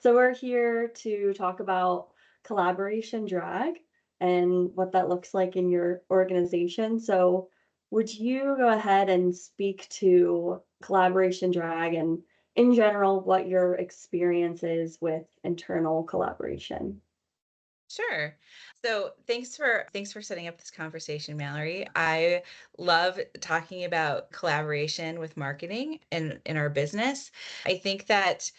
So we're here to talk about collaboration drag and what that looks like in your organization. So would you go ahead and speak to collaboration drag and in general what your experience is with internal collaboration? Sure. So thanks for setting up this conversation, Mallory. I love talking about collaboration with marketing in our business. I think that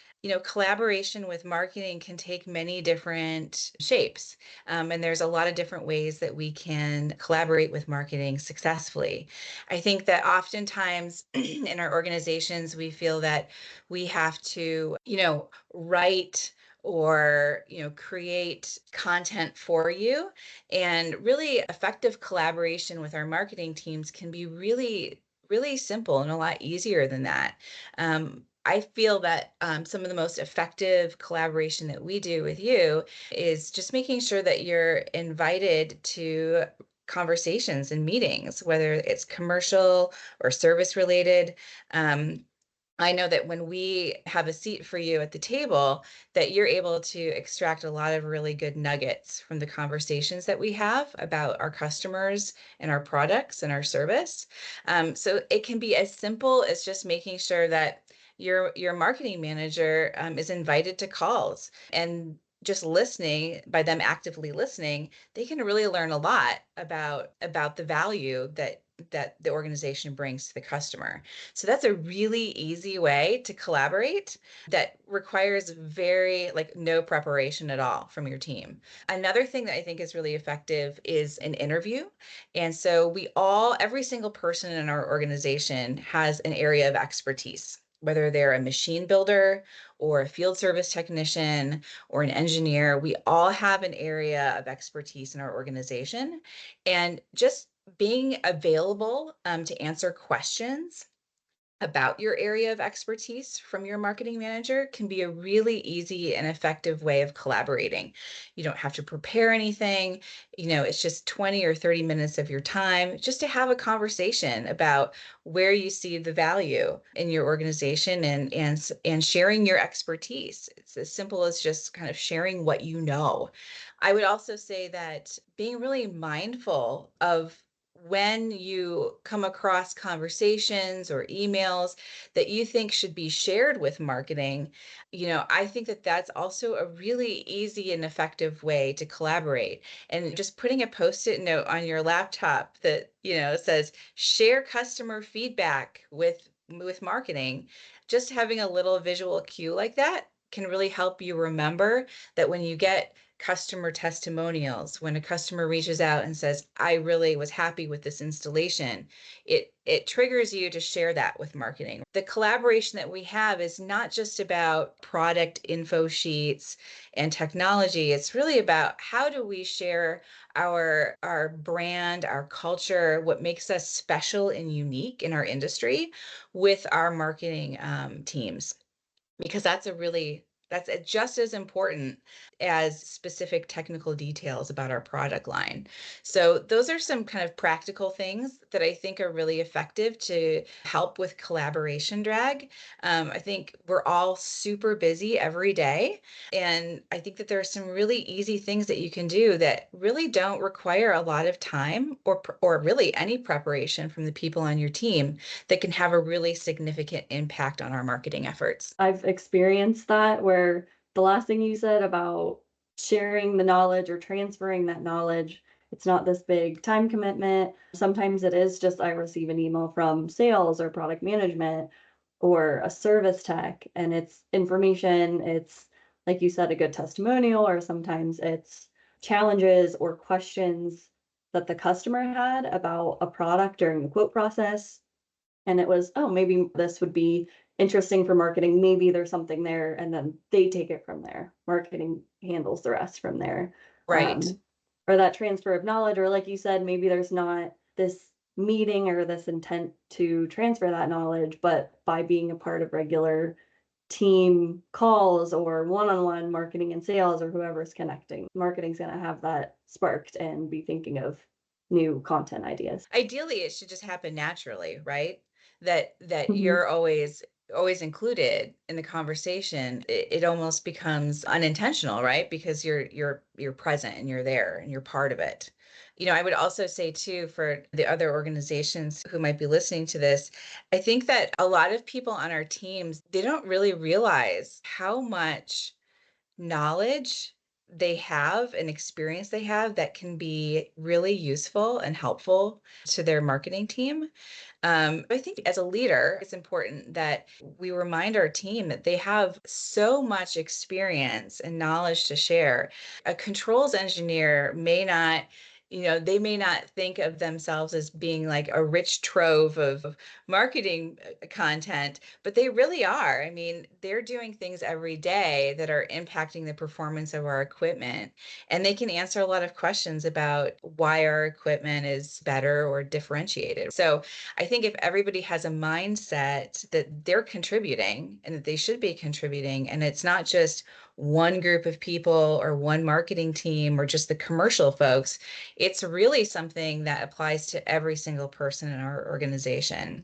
collaboration with marketing can take many different shapes, and there's a lot of different ways that we can collaborate with marketing successfully. I think that oftentimes in our organizations we feel that we have to, write or create content for you, and really effective collaboration with our marketing teams can be really simple and a lot easier than that. I feel that some of the most effective collaboration that we do with you is just making sure that you're invited to conversations and meetings, whether it's commercial or service related. I know that when we have a seat for you at the table, that you're able to extract a lot of really good nuggets from the conversations that we have about our customers and our products and our service. So it can be as simple as just making sure that your marketing manager is invited to calls, and just listening, by them actively listening, they can really learn a lot about the value that the organization brings to the customer. So that's a really easy way to collaborate that requires very, like, no preparation at all from your team. Another thing that I think is really effective is an interview. And so every single person in our organization has an area of expertise, whether they're a machine builder or a field service technician or an engineer. We all have an area of expertise in our organization. And just being available to answer questions about your area of expertise from your marketing manager can be a really easy and effective way of collaborating. You don't have to prepare anything. It's just 20 or 30 minutes of your time just to have a conversation about where you see the value in your organization, and sharing your expertise. It's as simple as just kind of sharing what you know. I would also say that being really mindful of when you come across conversations or emails that you think should be shared with marketing, I think that that's also a really easy and effective way to collaborate. And just putting a post-it note on your laptop that, says share customer feedback with marketing, just having a little visual cue like that can really help you remember that when you get customer testimonials, when a customer reaches out and says, I really was happy with this installation, it triggers you to share that with marketing. The collaboration that we have is not just about product info sheets and technology. It's really about how do we share our brand, our culture, what makes us special and unique in our industry with our marketing teams, because that's just as important as specific technical details about our product line. So those are some kind of practical things that I think are really effective to help with collaboration drag. I think we're all super busy every day, and I think that there are some really easy things that you can do that really don't require a lot of time or really any preparation from the people on your team, that can have a really significant impact on our marketing efforts. I've experienced that where the last thing you said about sharing the knowledge or transferring that knowledge, it's not this big time commitment. Sometimes it is just I receive an email from sales or product management or a service tech, and it's information. It's, like you said, a good testimonial, or sometimes it's challenges or questions that the customer had about a product during the quote process. And it was, oh, maybe this would be interesting for marketing. Maybe there's something there. And then they take it from there. Marketing handles the rest from there. Right. Um, or that transfer of knowledge, or like you said, maybe there's not this meeting or this intent to transfer that knowledge, but by being a part of regular team calls or one-on-one marketing and sales or whoever's connecting, marketing's going to have that sparked and be thinking of new content ideas. Ideally, it should just happen naturally, right? That Mhm. you're always always included in the conversation, it almost becomes unintentional, right? Because you're present and you're there and you're part of it. I would also say too, for the other organizations who might be listening to this, I think that a lot of people on our teams, they don't really realize how much knowledge they have and experience they have that can be really useful and helpful to their marketing team. I think as a leader, it's important that we remind our team that they have so much experience and knowledge to share. A controls engineer may not, they may not think of themselves as being like a rich trove of marketing content, but they really are. I mean, they're doing things every day that are impacting the performance of our equipment, and they can answer a lot of questions about why our equipment is better or differentiated. So I think if everybody has a mindset that they're contributing and that they should be contributing, and it's not just one group of people or one marketing team or just the commercial folks, it's really something that applies to every single person in our organization.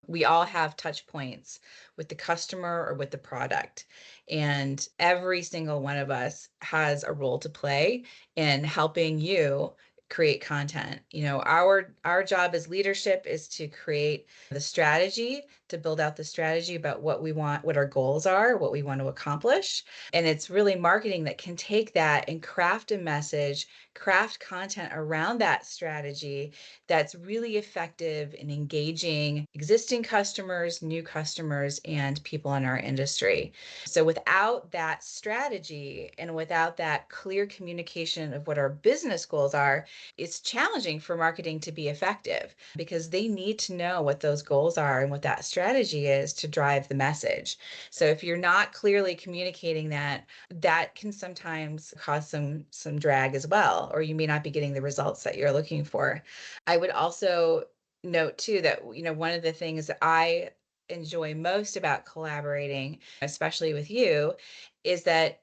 We all have touch points with the customer or with the product. And every single one of us has a role to play in helping you create content. Our job as leadership is to create the strategy, to build out the strategy about what we want, what our goals are, what we want to accomplish. And it's really marketing that can take that and craft a message, craft content around that strategy that's really effective in engaging existing customers, new customers, and people in our industry. So without that strategy and without that clear communication of what our business goals are, it's challenging for marketing to be effective because they need to know what those goals are and what that strategy is to drive the message. So if you're not clearly communicating that, that can sometimes cause some drag as well, or you may not be getting the results that you're looking for. I would also note too that, one of the things that I enjoy most about collaborating, especially with you, is that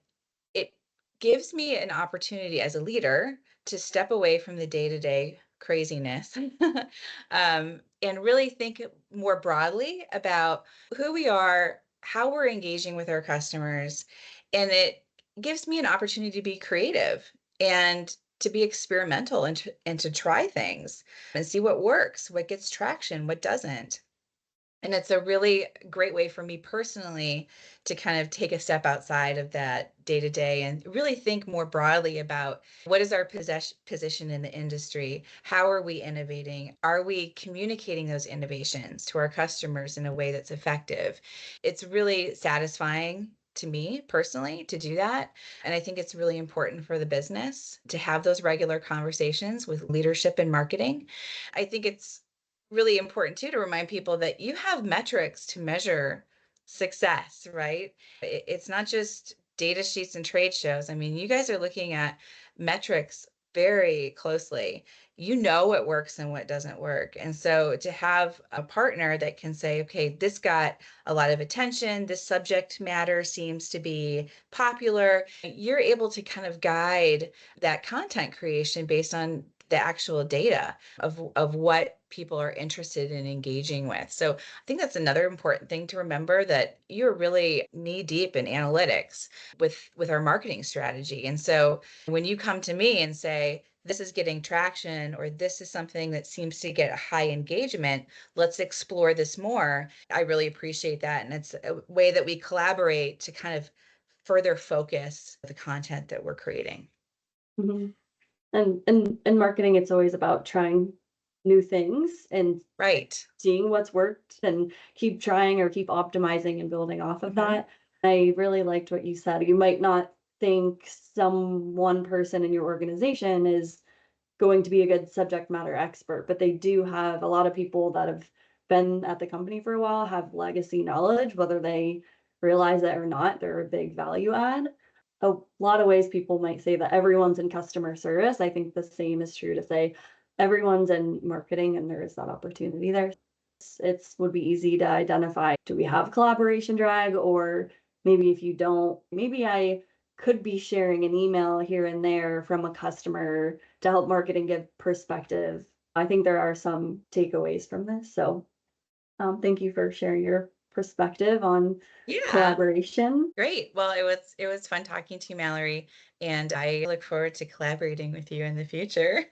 it gives me an opportunity as a leader to step away from the day-to-day craziness and really think more broadly about who we are, how we're engaging with our customers, and it gives me an opportunity to be creative and to be experimental and to try things and see what works, what gets traction, what doesn't. And it's a really great way for me personally to kind of take a step outside of that day to day and really think more broadly about what is our position in the industry? How are we innovating? Are we communicating those innovations to our customers in a way that's effective? It's really satisfying to me personally to do that. And I think it's really important for the business to have those regular conversations with leadership and marketing. I think it's really important too to remind people that you have metrics to measure success, right? It's not just data sheets and trade shows. I mean, you guys are looking at metrics very closely. You know what works and what doesn't work. And so to have a partner that can say, okay, this got a lot of attention, this subject matter seems to be popular, you're able to kind of guide that content creation based on the actual data of what people are interested in engaging with. So I think that's another important thing to remember, that you're really knee deep in analytics with our marketing strategy. And so when you come to me and say, this is getting traction, or this is something that seems to get a high engagement, let's explore this more. I really appreciate that. And it's a way that we collaborate to kind of further focus the content that we're creating. Mhm. And in marketing, it's always about trying new things and Right. seeing what's worked and keep trying or keep optimizing and building off of Mhm. that. I really liked what you said. You might not think some one person in your organization is going to be a good subject matter expert, but they do have a lot of people that have been at the company for a while, have legacy knowledge, whether they realize it or not, they're a big value add. A lot of ways people might say that everyone's in customer service. I think the same is true to say everyone's in marketing and there is that opportunity there. It's would be easy to identify, do we have collaboration drag? Or maybe if you don't, maybe I could be sharing an email here and there from a customer to help marketing give perspective. I think there are some takeaways from this. So thank you for sharing your perspective on Yeah. collaboration. Great. Well, it was fun talking to you, Mallory, and I look forward to collaborating with you in the future.